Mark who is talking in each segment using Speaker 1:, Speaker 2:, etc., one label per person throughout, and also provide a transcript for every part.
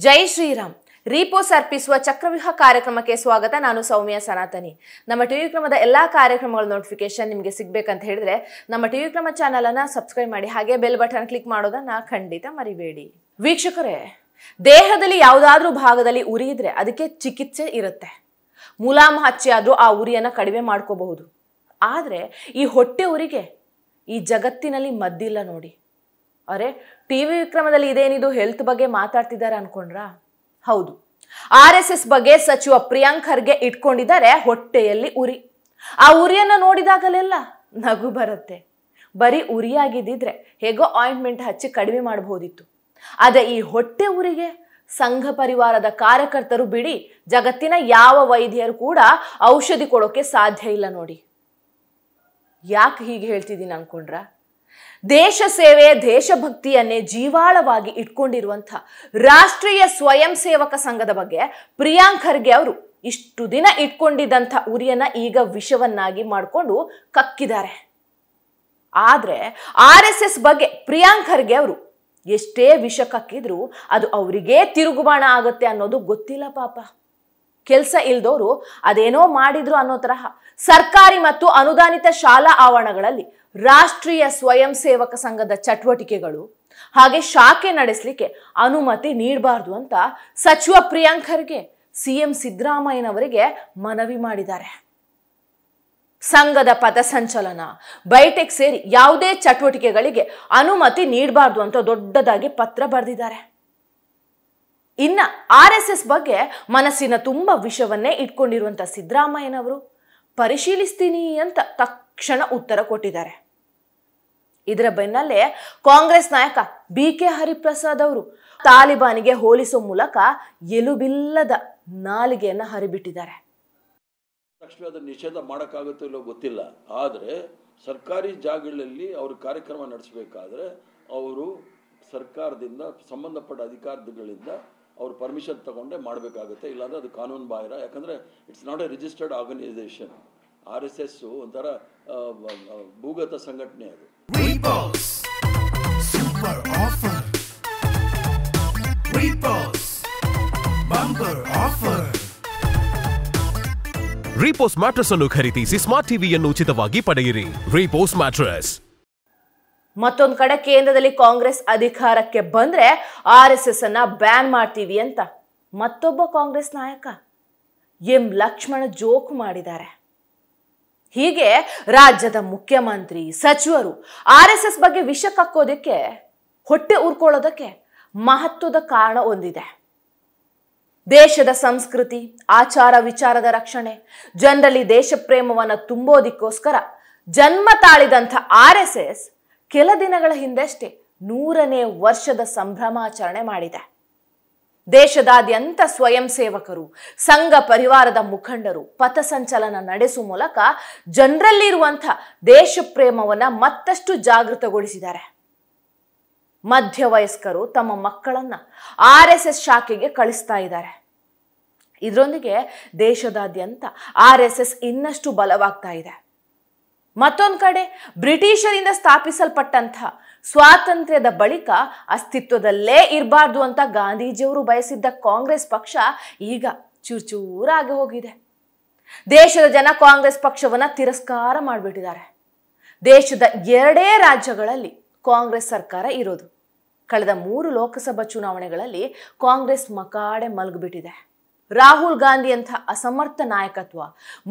Speaker 1: ಜೈ ಶ್ರೀರಾಮ್. ರೀಪೋಸ್ ಅರ್ಪಿಸುವ ಚಕ್ರವ್ಯೂಹ ಕಾರ್ಯಕ್ರಮಕ್ಕೆ ಸ್ವಾಗತ. ನಾನು ಸೌಮ್ಯ ಸನಾತನಿ. ನಮ್ಮ ಟಿವಿ ಕ್ರಮದ ಎಲ್ಲಾ ಕಾರ್ಯಕ್ರಮಗಳ ನೋಟಿಫಿಕೇಶನ್ ನಿಮಗೆ ಸಿಗಬೇಕಂತ ಹೇಳಿದ್ರೆ ನಮ್ಮ ಟಿವಿ ಕ್ರಮ ಚಾನೆಲ್ ಅನ್ನು ಸಬ್ಸ್ಕ್ರೈಬ್ ಮಾಡಿ, ಹಾಗೆ ಬೆಲ್ ಬಟನ್ ಕ್ಲಿಕ್ ಮಾಡೋದನ್ನ ಖಂಡಿತ ಮರಿಬೇಡಿ. ವೀಕ್ಷಕರೇ, ದೇಹದಲ್ಲಿ ಯಾವುದಾದ್ರೂ ಭಾಗದಲ್ಲಿ ಉರಿ ಇದ್ರೆ ಅದಕ್ಕೆ ಚಿಕಿತ್ಸೆ ಇರುತ್ತೆ. ಮುಲಾಮು ಹಚ್ಚಿ ಆದ್ರೂ ಆ ಉರಿಯನ್ನ ಕಡಿಮೆ ಮಾಡ್ಕೋಬಹುದು. ಆದ್ರೆ ಈ ಹೊಟ್ಟೆ ಉರಿಗೆ ಈ ಜಗತ್ತಿನಲ್ಲಿ ಮದ್ದಿಲ್ಲ ನೋಡಿ. ಅರೆ, ಟಿವಿ ವಿಕ್ರಮದಲ್ಲಿ ಇದೇನಿದು ಹೆಲ್ತ್ ಬಗ್ಗೆ ಮಾತಾಡ್ತಿದ್ದಾರೆ ಅನ್ಕೊಂಡ್ರಾ? ಹೌದು, RSS ಬಗ್ಗೆ ಸಚಿವ ಪ್ರಿಯಾಂಕ್ ಖರ್ಗೆ ಇಟ್ಕೊಂಡಿದ್ದಾರೆ ಹೊಟ್ಟೆಯಲ್ಲಿ ಉರಿ. ಆ ಉರಿಯನ್ನ ನೋಡಿದಾಗಲೆಲ್ಲ ನಗು ಬರುತ್ತೆ. ಬರೀ ಉರಿಯಾಗಿದ್ದಿದ್ರೆ ಹೇಗೋ ಆಯಿಂಟ್ಮೆಂಟ್ ಹಚ್ಚಿ ಕಡಿಮೆ ಮಾಡಬಹುದಿತ್ತು. ಆದ್ರೆ ಈ ಹೊಟ್ಟೆ ಉರಿಗೆ ಸಂಘ ಪರಿವಾರದ ಕಾರ್ಯಕರ್ತರು ಬಿಡಿ, ಜಗತ್ತಿನ ಯಾವ ವೈದ್ಯರು ಕೂಡ ಔಷಧಿ ಕೊಡೋಕೆ ಸಾಧ್ಯ ಇಲ್ಲ ನೋಡಿ. ಯಾಕೆ ಹೀಗೆ ಹೇಳ್ತಿದ್ದೀನಿ ಅನ್ಕೊಂಡ್ರ? ದೇಶ ಸೇವೆ, ದೇಶಭಕ್ತಿಯನ್ನೇ ಜೀವಾಳವಾಗಿ ಇಟ್ಕೊಂಡಿರುವಂಥ ರಾಷ್ಟ್ರೀಯ ಸ್ವಯಂ ಸೇವಕ ಸಂಘದ ಬಗ್ಗೆ ಪ್ರಿಯಾಂಕ್ ಖರ್ಗೆ ಅವರು ಇಷ್ಟು ದಿನ ಇಟ್ಕೊಂಡಿದ್ದಂಥ ಉರಿಯನ್ನ ಈಗ ವಿಷವನ್ನಾಗಿ ಮಾಡಿಕೊಂಡು ಕಕ್ಕಿದ್ದಾರೆ. ಆದ್ರೆ RSS ಬಗ್ಗೆ ಪ್ರಿಯಾಂಕ್ ಖರ್ಗೆ ಅವರು ಎಷ್ಟೇ ವಿಷ ಕಕ್ಕಿದ್ರು ಅದು ಅವರಿಗೇ ತಿರುಗುಬಾಣ ಆಗುತ್ತೆ ಅನ್ನೋದು ಗೊತ್ತಿಲ್ಲ ಪಾಪ. ಕೆಲಸ ಇಲ್ದವರು ಅದೇನೋ ಮಾಡಿದ್ರು ಅನ್ನೋ ತರಹ ಸರ್ಕಾರಿ ಮತ್ತು ಅನುದಾನಿತ ಶಾಲಾ ಆವರಣಗಳಲ್ಲಿ ರಾಷ್ಟ್ರೀಯ ಸ್ವಯಂ ಸೇವಕ ಸಂಘದ ಚಟುವಟಿಕೆಗಳು ಹಾಗೆ ಶಾಖೆ ನಡೆಸಲಿಕ್ಕೆ ಅನುಮತಿ ನೀಡಬಾರ್ದು ಅಂತ ಸಚಿವ ಪ್ರಿಯಾಂಕ್ ಖರ್ಗೆ CM ಸಿದ್ದರಾಮಯ್ಯನವರಿಗೆ ಮನವಿ ಮಾಡಿದ್ದಾರೆ. ಸಂಘದ ಪಥಸಂಚಲನ, ಬೈಟೆಕ್ ಸೇರಿ ಯಾವುದೇ ಚಟುವಟಿಕೆಗಳಿಗೆ ಅನುಮತಿ ನೀಡಬಾರ್ದು ಅಂತ ದೊಡ್ಡದಾಗಿ ಪತ್ರ ಬರೆದಿದ್ದಾರೆ. ಇನ್ನ RSS ಬಗ್ಗೆ ಮನಸ್ಸಿನ ತುಂಬಾ ವಿಷವನ್ನೇ ಇಟ್ಕೊಂಡಿರುವಂತ ಸಿದ್ದರಾಮಯ್ಯನವರು ಪರಿಶೀಲಿಸ್ತೀನಿ ಅಂತ ತಕ್ಷಣ ಉತ್ತರ ಕೊಟ್ಟಿದ್ದಾರೆ. ಇದರ ಬೆನ್ನಲ್ಲೇ ಕಾಂಗ್ರೆಸ್ ನಾಯಕ BK ಹರಿಪ್ರಸಾದ್ ಅವರು ತಾಲಿಬಾನಿಗೆ ಹೋಲಿಸೋ ಮೂಲಕ ಎಲುಬಿಲ್ಲದ ನಾಲಿಗೆಯನ್ನ ಹರಿಬಿಟ್ಟಿದ್ದಾರೆ.
Speaker 2: ತಕ್ಷಣದ ನಿಷೇಧ ಮಾಡೋಕ್ಕಾಗುತ್ತೋ ಇಲ್ಲೋ ಗೊತ್ತಿಲ್ಲ. ಆದರೆ ಸರ್ಕಾರಿ ಜಾಗಗಳಲ್ಲಿ ಅವರು ಕಾರ್ಯಕ್ರಮ ನಡೆಸಬೇಕಾದ್ರೆ ಅವರು ಸರ್ಕಾರದಿಂದ ಸಂಬಂಧಪಟ್ಟ ಅಧಿಕಾರಿಗಳಿಂದ ಅವರು ಪರ್ಮಿಷನ್ ತಗೊಂಡೇ ಮಾಡಬೇಕಾಗುತ್ತೆ. ಇಲ್ಲಾಂದ್ರೆ ಅದು ಕಾನೂನು ಬಾಹಿರ. ಯಾಕಂದರೆ it's not a registered organisation. RSS ಒಂಥರ ಭೂಗತ ಸಂಘಟನೆ ಅದು.
Speaker 3: ರೀಪೋಸ್ ಮ್ಯಾಟ್ರೆಸ್ ಅನ್ನು ಖರೀದಿಸಿ ಸ್ಮಾರ್ಟ್ ಟಿವಿಯನ್ನು ಉಚಿತವಾಗಿ ಪಡೆಯಿರಿ. ರೀಪೋಸ್ ಮ್ಯಾಟ್ರೆಸ್.
Speaker 1: ಮತ್ತೊಂದು ಕಡೆ ಕೇಂದ್ರದಲ್ಲಿ ಕಾಂಗ್ರೆಸ್ ಅಧಿಕಾರಕ್ಕೆ ಬಂದ್ರೆ RSS ಅನ್ನ ಬ್ಯಾನ್ ಮಾಡ್ತೀವಿ ಅಂತ ಮತ್ತೊಬ್ಬ ಕಾಂಗ್ರೆಸ್ ನಾಯಕ M ಲಕ್ಷ್ಮಣ ಜೋಕ್ ಮಾಡಿದ್ದಾರೆ. ಹೀಗೆ ರಾಜ್ಯದ ಮುಖ್ಯಮಂತ್ರಿ, ಸಚಿವರು RSS ಬಗ್ಗೆ ವಿಷ ಕಕ್ಕೋದಕ್ಕೆ, ಹೊಟ್ಟೆ ಉರ್ಕೊಳ್ಳೋದಕ್ಕೆ ಮಹತ್ವದ ಕಾರಣ ಒಂದಿದೆ. ದೇಶದ ಸಂಸ್ಕೃತಿ, ಆಚಾರ ವಿಚಾರದ ರಕ್ಷಣೆ, ಜನರಲ್ಲಿ ದೇಶ ಪ್ರೇಮವನ್ನ ತುಂಬೋದಿಕ್ಕೋಸ್ಕರ ಜನ್ಮ ತಾಳಿದಂಥ RSS ಕೆಲ ದಿನಗಳ ಹಿಂದಷ್ಟೇ 100ನೇ ವರ್ಷದ ಸಂಭ್ರಮಾಚರಣೆ ಮಾಡಿದೆ. ದೇಶದಾದ್ಯಂತ ಸ್ವಯಂ ಸೇವಕರು, ಸಂಘ ಪರಿವಾರದ ಮುಖಂಡರು ಪಥಸಂಚಲನ ನಡೆಸುವ ಮೂಲಕ ಜನರಲ್ಲಿರುವಂಥ ದೇಶ ಪ್ರೇಮವನ್ನ ಮತ್ತಷ್ಟು ಜಾಗೃತಗೊಳಿಸಿದ್ದಾರೆ. ಮಧ್ಯವಯಸ್ಕರು ತಮ್ಮ ಮಕ್ಕಳನ್ನ RSS ಶಾಖೆಗೆ ಕಳಿಸ್ತಾ ಇದ್ದಾರೆ. ಇದರೊಂದಿಗೆ ದೇಶದಾದ್ಯಂತ RSS ಇನ್ನಷ್ಟು ಬಲವಾಗ್ತಾ ಇದೆ. ಮತ್ತೊಂದು ಕಡೆ ಬ್ರಿಟಿಷರಿಂದ ಸ್ಥಾಪಿಸಲ್ಪಟ್ಟಂಥ ಸ್ವಾತಂತ್ರ್ಯದ ಬಳಿಕ ಅಸ್ತಿತ್ವದಲ್ಲೇ ಇರಬಾರ್ದು ಅಂತ ಗಾಂಧೀಜಿಯವರು ಬಯಸಿದ್ದ ಕಾಂಗ್ರೆಸ್ ಪಕ್ಷ ಈಗ ಚೂರ್ಚೂರಾಗಿ ಹೋಗಿದೆ. ದೇಶದ ಜನ ಕಾಂಗ್ರೆಸ್ ಪಕ್ಷವನ್ನ ತಿರಸ್ಕಾರ ಮಾಡಿಬಿಟ್ಟಿದ್ದಾರೆ. ದೇಶದ 2 ರಾಜ್ಯಗಳಲ್ಲಿ ಕಾಂಗ್ರೆಸ್ ಸರ್ಕಾರ ಇರೋದು. ಕಳೆದ 3 ಲೋಕಸಭಾ ಚುನಾವಣೆಗಳಲ್ಲಿ ಕಾಂಗ್ರೆಸ್ ಮಕಾಡೆ ಮಲಗಿಬಿಟ್ಟಿದೆ. ರಾಹುಲ್ ಗಾಂಧಿ ಅಂತ ಅಸಮರ್ಥ ನಾಯಕತ್ವ,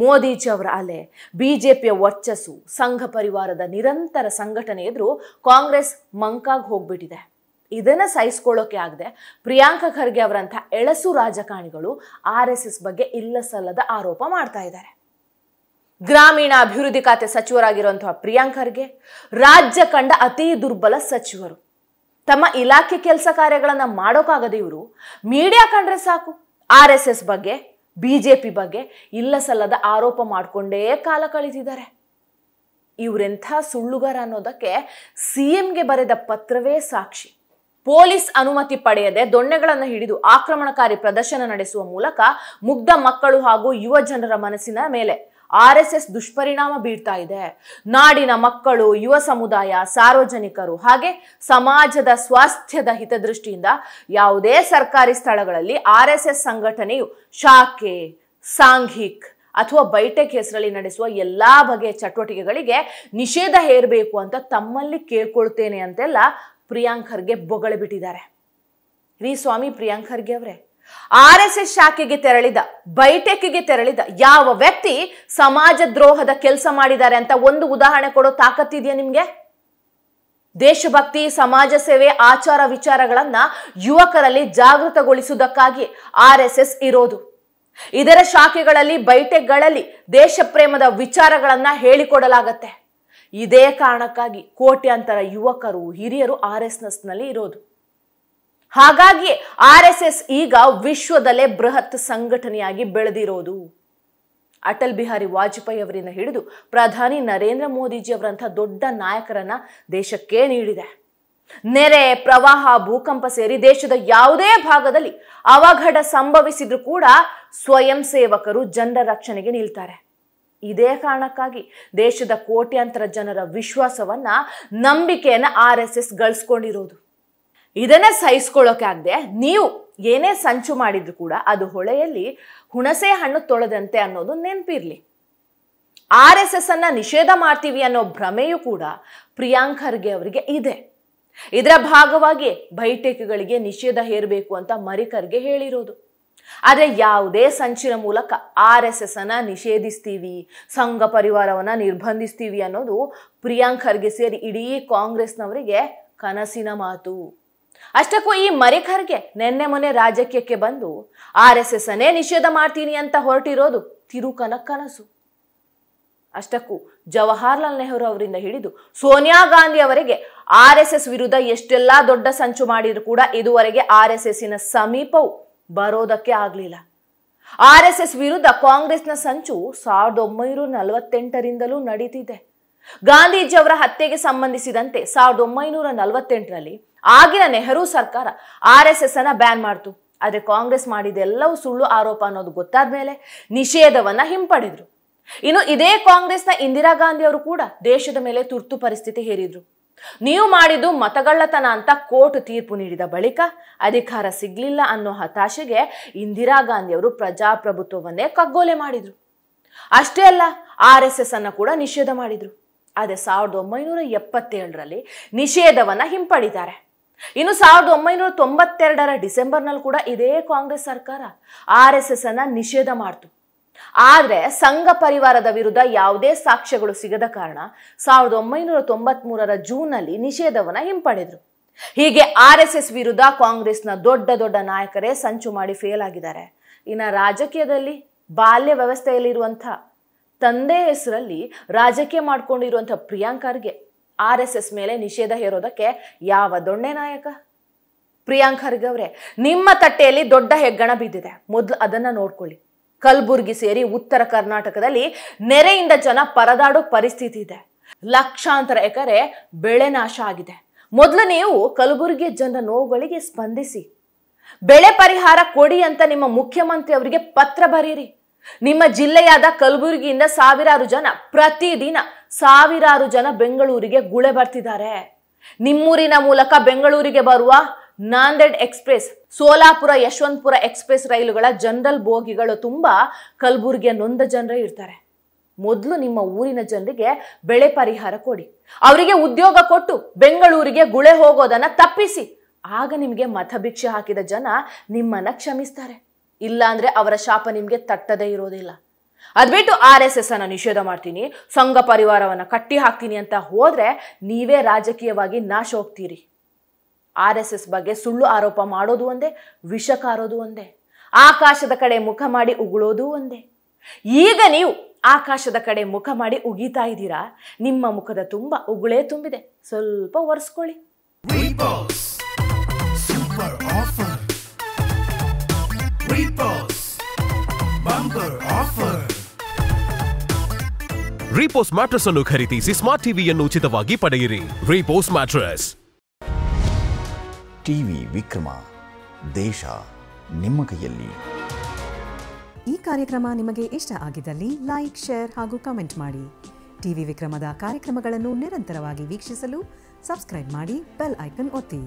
Speaker 1: ಮೋದಿಜಿ ಅವರ ಅಲೆ, BJPಯ ವರ್ಚಸ್ಸು, ಸಂಘ ಪರಿವಾರದ ನಿರಂತರ ಸಂಘಟನೆ ಎದುರು ಕಾಂಗ್ರೆಸ್ ಮಂಕಾಗಿ ಹೋಗ್ಬಿಟ್ಟಿದೆ. ಇದನ್ನ ಸಹಿಸ್ಕೊಳ್ಳೋಕೆ ಆಗದೆ ಪ್ರಿಯಾಂಕ್ ಖರ್ಗೆ ಅವರಂಥ ಎಳಸು ರಾಜಕಾರಣಿಗಳು RSS ಬಗ್ಗೆ ಇಲ್ಲ ಸಲ್ಲದ ಆರೋಪ ಮಾಡ್ತಾ ಇದ್ದಾರೆ. ಗ್ರಾಮೀಣ ಅಭಿವೃದ್ಧಿ ಖಾತೆ ಸಚಿವರಾಗಿರುವಂತಹ ಪ್ರಿಯಾಂಕ್ ಖರ್ಗೆ ರಾಜ್ಯ ಕಂಡ ಅತಿ ದುರ್ಬಲ ಸಚಿವರು. ತಮ್ಮ ಇಲಾಖೆ ಕೆಲಸ ಕಾರ್ಯಗಳನ್ನ ಮಾಡೋಕ್ಕಾಗದೆ ಇವರು ಮೀಡಿಯಾ ಕಂಡ್ರೆ ಸಾಕು RSS ಬಗ್ಗೆ, BJP ಬಗ್ಗೆ ಇಲ್ಲ ಸಲ್ಲದ ಆರೋಪ ಮಾಡಿಕೊಂಡೇ ಕಾಲ ಕಳೀತಿದ್ದಾರೆ. ಇವರೆಂಥ ಸುಳ್ಳುಗಾರ ಅನ್ನೋದಕ್ಕೆ CMಗೆ ಬರೆದ ಪತ್ರವೇ ಸಾಕ್ಷಿ. ಪೊಲೀಸ್ ಅನುಮತಿ ಪಡೆಯದೆ ದೊಣ್ಣೆಗಳನ್ನು ಹಿಡಿದು ಆಕ್ರಮಣಕಾರಿ ಪ್ರದರ್ಶನ ನಡೆಸುವ ಮೂಲಕ ಮುಗ್ಧ ಮಕ್ಕಳು ಹಾಗೂ ಯುವ ಜನರ ಮನಸ್ಸಿನ ಮೇಲೆ RSS ದುಷ್ಪರಿಣಾಮ ಬೀರ್ತಾ ಇದೆ. ನಾಡಿನ ಮಕ್ಕಳು, ಯುವ ಸಮುದಾಯ, ಸಾರ್ವಜನಿಕರು ಹಾಗೆ ಸಮಾಜದ ಸ್ವಾಸ್ಥ್ಯದ ಹಿತದೃಷ್ಟಿಯಿಂದ ಯಾವುದೇ ಸರ್ಕಾರಿ ಸ್ಥಳಗಳಲ್ಲಿ RSS ಸಂಘಟನೆಯು ಶಾಖೆ, ಸಾಂಘಿಕ್ ಅಥವಾ ಬೈಟೆಕ್ ಹೆಸರಲ್ಲಿ ನಡೆಸುವ ಎಲ್ಲಾ ಬಗೆಯ ಚಟುವಟಿಕೆಗಳಿಗೆ ನಿಷೇಧ ಹೇರಬೇಕು ಅಂತ ತಮ್ಮಲ್ಲಿ ಕೇಳ್ಕೊಳ್ತೇನೆ ಅಂತೆಲ್ಲ ಪ್ರಿಯಾಂಕ್ ಖರ್ಗೆ ಬೊಗಳೆ ಬಿಟ್ಟಿದ್ದಾರೆ. ರೀ ಸ್ವಾಮಿ ಪ್ರಿಯಾಂಕ್ ಖರ್ಗೆ ಅವರೇ, RSS ಶಾಖೆಗೆ ತೆರಳಿದ, ಬೈಟೆಕ್ಗೆ ತೆರಳಿದ ಯಾವ ವ್ಯಕ್ತಿ ಸಮಾಜ ದ್ರೋಹದ ಕೆಲಸ ಮಾಡಿದ್ದಾರೆ ಅಂತ ಒಂದು ಉದಾಹರಣೆ ಕೊಡೋ ತಾಕತ್ತಿದೆಯಾ ನಿಮ್ಗೆ? ದೇಶಭಕ್ತಿ, ಸಮಾಜ ಸೇವೆ, ಆಚಾರ ವಿಚಾರಗಳನ್ನ ಯುವಕರಲ್ಲಿ ಜಾಗೃತಗೊಳಿಸುವುದಕ್ಕಾಗಿ RSS ಇರೋದು. ಇದರ ಶಾಖೆಗಳಲ್ಲಿ, ಬೈಟೆಕ್ಗಳಲ್ಲಿ ದೇಶ ಪ್ರೇಮದ ವಿಚಾರಗಳನ್ನ ಹೇಳಿಕೊಡಲಾಗತ್ತೆ. ಇದೇ ಕಾರಣಕ್ಕಾಗಿ ಕೋಟ್ಯಾಂತರ ಯುವಕರು, ಹಿರಿಯರು RSS ನಲ್ಲಿ ಇರೋದು. ಹಾಗಾಗಿ RSS ಈಗ ವಿಶ್ವದಲ್ಲೇ ಬೃಹತ್ ಸಂಘಟನೆಯಾಗಿ ಬೆಳೆದಿರೋದು. ಅಟಲ್ ಬಿಹಾರಿ ವಾಜಪೇಯಿ ಅವರಿಂದ ಹಿಡಿದು ಪ್ರಧಾನಿ ನರೇಂದ್ರ ಮೋದಿಜಿ ಅವರಂತಹ ದೊಡ್ಡ ನಾಯಕರನ್ನ ದೇಶಕ್ಕೆ ನೀಡಿದೆ. ನೆರೆ, ಪ್ರವಾಹ, ಭೂಕಂಪ ಸೇರಿ ದೇಶದ ಯಾವುದೇ ಭಾಗದಲ್ಲಿ ಅವಘಡ ಸಂಭವಿಸಿದ್ರೂ ಕೂಡ ಸ್ವಯಂ ಸೇವಕರು ಜನರ ರಕ್ಷಣೆಗೆ ನಿಲ್ತಾರೆ. ಇದೇ ಕಾರಣಕ್ಕಾಗಿ ದೇಶದ ಕೋಟ್ಯಾಂತರ ಜನರ ವಿಶ್ವಾಸವನ್ನ, ನಂಬಿಕೆಯನ್ನ RSS ಗಳಿಸ್ಕೊಂಡಿರೋದು. ಇದನ್ನ ಸಹಿಸ್ಕೊಳ್ಳೋಕೆ ಆಗದೆ ನೀವು ಏನೇ ಸಂಚು ಮಾಡಿದ್ರು ಕೂಡ ಅದು ಹೊಳೆಯಲ್ಲಿ ಹುಣಸೆ ಹಣ್ಣು ತೊಳೆದಂತೆ ಅನ್ನೋದು ನೆನಪಿರ್ಲಿ. RSS ಅನ್ನ ನಿಷೇಧ ಮಾಡ್ತೀವಿ ಅನ್ನೋ ಭ್ರಮೆಯೂ ಕೂಡ ಪ್ರಿಯಾಂಕ್ ಖರ್ಗೆ ಅವರಿಗೆ ಇದೆ. ಇದರ ಭಾಗವಾಗಿ ಬೈಟೆಕ್ಗಳಿಗೆ ನಿಷೇಧ ಹೇರಬೇಕು ಅಂತ ಖರ್ಗೆ ಹೇಳಿರೋದು. ಆದ್ರೆ ಯಾವುದೇ ಸಂಚಿನ ಮೂಲಕ RSS ಅನ್ನ ನಿಷೇಧಿಸ್ತೀವಿ, ಸಂಘ ಪರಿವಾರವನ್ನ ನಿರ್ಬಂಧಿಸ್ತೀವಿ ಅನ್ನೋದು ಪ್ರಿಯಾಂಕ್ ಖರ್ಗೆ ಸೇರಿ ಇಡೀ ಕಾಂಗ್ರೆಸ್ನವರಿಗೆ ಕನಸಿನ ಮಾತು. ಅಷ್ಟಕ್ಕೂ ಈ ಖರ್ಗೆ ನೆನ್ನೆ ಮೊನ್ನೆ ರಾಜಕೀಯಕ್ಕೆ ಬಂದು RSS ಅನ್ನೇ ನಿಷೇಧ ಮಾಡ್ತೀನಿ ಅಂತ ಹೊರಟಿರೋದು ತಿರುಕನ ಕನಸು. ಅಷ್ಟಕ್ಕೂ ಜವಾಹರ್ಲಾಲ್ ನೆಹರು ಅವರಿಂದ ಹಿಡಿದು ಸೋನಿಯಾ ಗಾಂಧಿ ಅವರಿಗೆ RSS ವಿರುದ್ಧ ಎಷ್ಟೆಲ್ಲಾ ದೊಡ್ಡ ಸಂಚು ಮಾಡಿದ್ರು ಕೂಡ ಇದುವರೆಗೆ RSSನ ಸಮೀಪವು ಬರೋದಕ್ಕೆ ಆಗ್ಲಿಲ್ಲ. RSS ವಿರುದ್ಧ ಕಾಂಗ್ರೆಸ್ನ ಸಂಚು 1948ರಿಂದಲೂ ನಡೀತಿದೆ. ಗಾಂಧೀಜಿ ಅವರ ಹತ್ಯೆಗೆ ಸಂಬಂಧಿಸಿದಂತೆ 1948ರಲ್ಲಿ ಆಗಿನ ನೆಹರು ಸರ್ಕಾರ RSS ಅನ್ನ ಬ್ಯಾನ್ ಮಾಡ್ತು. ಆದ್ರೆ ಕಾಂಗ್ರೆಸ್ ಮಾಡಿದೆಲ್ಲವೂ ಸುಳ್ಳು ಆರೋಪ ಅನ್ನೋದು ಗೊತ್ತಾದ ಮೇಲೆ ನಿಷೇಧವನ್ನ ಹಿಂಪಡೆದ್ರು. ಇನ್ನು ಇದೇ ಕಾಂಗ್ರೆಸ್ನ ಇಂದಿರಾ ಗಾಂಧಿ ಅವರು ಕೂಡ ದೇಶದ ಮೇಲೆ ತುರ್ತು ಪರಿಸ್ಥಿತಿ ಹೇರಿದ್ರು. ನೀವು ಮಾಡಿದ್ದು ಮತಗಳ್ಳತನ ಅಂತ ಕೋರ್ಟ್ ತೀರ್ಪು ನೀಡಿದ ಬಳಿಕ ಅಧಿಕಾರ ಸಿಗ್ಲಿಲ್ಲ ಅನ್ನೋ ಹತಾಶೆಗೆ ಇಂದಿರಾ ಗಾಂಧಿ ಅವರು ಪ್ರಜಾಪ್ರಭುತ್ವವನ್ನೇ ಕಗ್ಗೊಲೆ ಮಾಡಿದ್ರು. ಅಷ್ಟೇ ಅಲ್ಲ, RSS ಅನ್ನ ಕೂಡ ನಿಷೇಧ ಮಾಡಿದ್ರು. ಆದ್ರೆ 1977ರಲ್ಲಿ ನಿಷೇಧವನ್ನ ಹಿಂಪಡಿತಾರೆ. ಇನ್ನು 1992ರ ಡಿಸೆಂಬರ್ನಲ್ಲಿ ಕೂಡ ಇದೇ ಕಾಂಗ್ರೆಸ್ ಸರ್ಕಾರ RSS ಅನ್ನ ನಿಷೇಧ ಮಾಡ್ತು. ಆದ್ರೆ ಸಂಘ ಪರಿವಾರದ ವಿರುದ್ಧ ಯಾವುದೇ ಸಾಕ್ಷ್ಯಗಳು ಸಿಗದ ಕಾರಣ 1993ರ ಜೂನ್ನಲ್ಲಿ ನಿಷೇಧವನ್ನ ಹಿಂಪಡೆದ್ರು. ಹೀಗೆ RSS ವಿರುದ್ಧ ಕಾಂಗ್ರೆಸ್ನ ದೊಡ್ಡ ದೊಡ್ಡ ನಾಯಕರೇ ಸಂಚು ಮಾಡಿ ಫೇಲ್ ಆಗಿದ್ದಾರೆ. ಇನ್ನು ರಾಜಕೀಯದಲ್ಲಿ ಬಾಲ್ಯ ವ್ಯವಸ್ಥೆಯಲ್ಲಿರುವಂತಹ ತಂದೆ ಹೆಸರಲ್ಲಿ ರಾಜಕೀಯ ಮಾಡ್ಕೊಂಡಿರುವಂತಹ ಪ್ರಿಯಾಂಕ್ ಖರ್ಗೆ RSS ಮೇಲೆ ನಿಷೇಧ ಹೇರೋದಕ್ಕೆ ಯಾವ ದೊಣ್ಣೆ ನಾಯಕ? ಪ್ರಿಯಾಂಕ್ ಖರ್ಗೆ ಅವರೇ, ನಿಮ್ಮ ತಟ್ಟೆಯಲ್ಲಿ ದೊಡ್ಡ ಹೆಗ್ಗಣ ಬಿದ್ದಿದೆ, ಮೊದಲು ಅದನ್ನ ನೋಡ್ಕೊಳ್ಳಿ. ಕಲಬುರ್ಗಿ ಸೇರಿ ಉತ್ತರ ಕರ್ನಾಟಕದಲ್ಲಿ ನೆರೆಯಿಂದ ಜನ ಪರದಾಡೋ ಪರಿಸ್ಥಿತಿ ಇದೆ. ಲಕ್ಷಾಂತರ ಎಕರೆ ಬೆಳೆ ನಾಶ ಆಗಿದೆ. ಮೊದಲು ನೀವು ಕಲಬುರ್ಗಿಯ ಜನರ ನೋವುಗಳಿಗೆ ಸ್ಪಂದಿಸಿ, ಬೆಳೆ ಪರಿಹಾರ ಕೊಡಿ ಅಂತ ನಿಮ್ಮ ಮುಖ್ಯಮಂತ್ರಿ ಅವರಿಗೆ ಪತ್ರ ಬರೀರಿ. ನಿಮ್ಮ ಜಿಲ್ಲೆಯಾದ ಕಲಬುರಗಿಯಿಂದ ಪ್ರತಿದಿನ ಸಾವಿರಾರು ಜನ ಬೆಂಗಳೂರಿಗೆ ಗುಳೆ ಬರ್ತಿದ್ದಾರೆ. ನಿಮ್ಮೂರಿನ ಮೂಲಕ ಬೆಂಗಳೂರಿಗೆ ಬರುವ ನಾಂದೇಡ್ ಎಕ್ಸ್ಪ್ರೆಸ್, ಸೋಲಾಪುರ, ಯಶವಂತಪುರ ಎಕ್ಸ್ಪ್ರೆಸ್ ರೈಲುಗಳ ಜನರಲ್ ಬೋಗಿಗಳು ತುಂಬಾ ಕಲಬುರಗಿಯ ನೊಂದ ಜನರೇ ಇರ್ತಾರೆ. ಮೊದಲು ನಿಮ್ಮ ಊರಿನ ಜನರಿಗೆ ಬೆಳೆ ಪರಿಹಾರ ಕೊಡಿ, ಅವರಿಗೆ ಉದ್ಯೋಗ ಕೊಟ್ಟು ಬೆಂಗಳೂರಿಗೆ ಗುಳೆ ಹೋಗೋದನ್ನ ತಪ್ಪಿಸಿ. ಆಗ ನಿಮ್ಗೆ ಮತಭಿಕ್ಷೆ ಹಾಕಿದ ಜನ ನಿಮ್ಮನ್ನ ಕ್ಷಮಿಸ್ತಾರೆ. ಇಲ್ಲ ಅಂದ್ರೆ ಅವರ ಶಾಪ ನಿಮ್ಗೆ ತಟ್ಟದೇ ಇರೋದಿಲ್ಲ. ಅದ್ಬಿಟ್ಟು RSS ಅನ್ನ ನಿಷೇಧ ಮಾಡ್ತೀನಿ, ಸಂಘ ಪರಿವಾರವನ್ನ ಕಟ್ಟಿ ಹಾಕ್ತೀನಿ ಅಂತ ಹೋದ್ರೆ ನೀವೇ ರಾಜಕೀಯವಾಗಿ ನಾಶ ಹೋಗ್ತೀರಿ. RSS ಬಗ್ಗೆ ಸುಳ್ಳು ಆರೋಪ ಮಾಡೋದು ಒಂದೇ, ವಿಷ ಕಾರೋದು ಒಂದೇ, ಆಕಾಶದ ಕಡೆ ಮುಖ ಮಾಡಿ ಉಗುಳೋದು ಒಂದೇ. ಈಗ ನೀವು ಆಕಾಶದ ಕಡೆ ಮುಖ ಮಾಡಿ ಉಗಿತಾ ಇದ್ದೀರಾ. ನಿಮ್ಮ ಮುಖದ ತುಂಬ ಉಗುಳೇ ತುಂಬಿದೆ, ಸ್ವಲ್ಪ ಒರೆಸ್ಕೊಳ್ಳಿ.
Speaker 3: ರೀಪೋಸ್ ಮ್ಯಾಟ್ರೆಸ್ ಅನ್ನು ಖರೀದಿಸಿ ಸ್ಮಾರ್ಟ್ ಟಿವಿಯನ್ನು ಉಚಿತವಾಗಿ ಪಡೆಯಿರಿ. ರೀಪೋಸ್ ಮ್ಯಾಟ್ರೆಸ್.
Speaker 4: ಟಿವಿ ವಿಕ್ರಮ, ದೇಶ ನಿಮ್ಮ ಕೈಯಲ್ಲಿ. ಈ ಕಾರ್ಯಕ್ರಮ ನಿಮಗೆ ಇಷ್ಟ ಆಗಿದ್ದಲ್ಲಿ ಲೈಕ್, ಶೇರ್ ಹಾಗೂ ಕಮೆಂಟ್ ಮಾಡಿ. ಟಿವಿ ವಿಕ್ರಮದ ಕಾರ್ಯಕ್ರಮಗಳನ್ನು ನಿರಂತರವಾಗಿ ವೀಕ್ಷಿಸಲು ಸಬ್ಸ್ಕ್ರೈಬ್ ಮಾಡಿ, ಬೆಲ್ ಐಕನ್ ಒತ್ತಿ.